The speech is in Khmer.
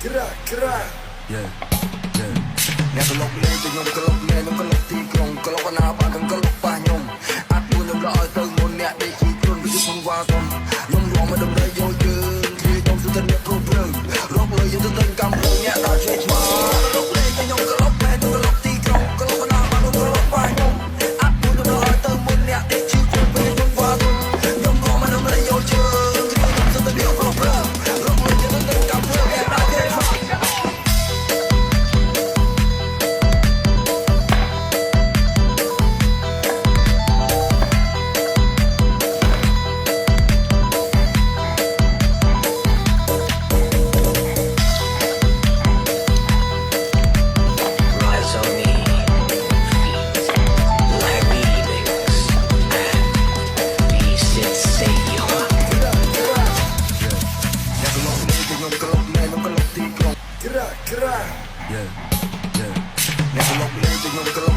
Yeah yeah អ្នកក្លុកលេងទៅខ្ញុំក្លុកលេងខ្ញុំក្លុកទីក្រុងក្លុកណាបានខ្ញុំក្លុកប៉ះខ្ញុំអាចមួយខ្ញុំរកឲ្យទៅមុនអ្នកដេកជីខ្លួនវាផងវ៉ាសុំខ្ញុំរងមកដំណើរយកយើងគ្រាខ្ញុំសុទ្ធតែអ្នកគ្រប់ព្រឹងរកលើយើងទៅនឹងកម្មព្រឹងអ្នកដល់ជួយឆ្មាក្លុកលេងទៅខ្ញុំក្លុកលេងខ្ញុំក្លុកទីក្រុងក្លុកណាបានខ្ញុំក្លុកប៉ះខ្ញុំអាចមួយខ្ញុំរកឲ្យទៅមុនអ្នកដេកជីខ្លួនវាផងវ៉ាសុំខ្ញុំរងមកដំណើរយកយើងគ្រាខ្ញុំសុទ្ធតែអ្នកគ្រប់ព្រឹងរកលើយើងទៅនឹងកម្មព្រឹងអ្នកដល់ជួយឆ្មា Yeah, yeah. Never look me, they know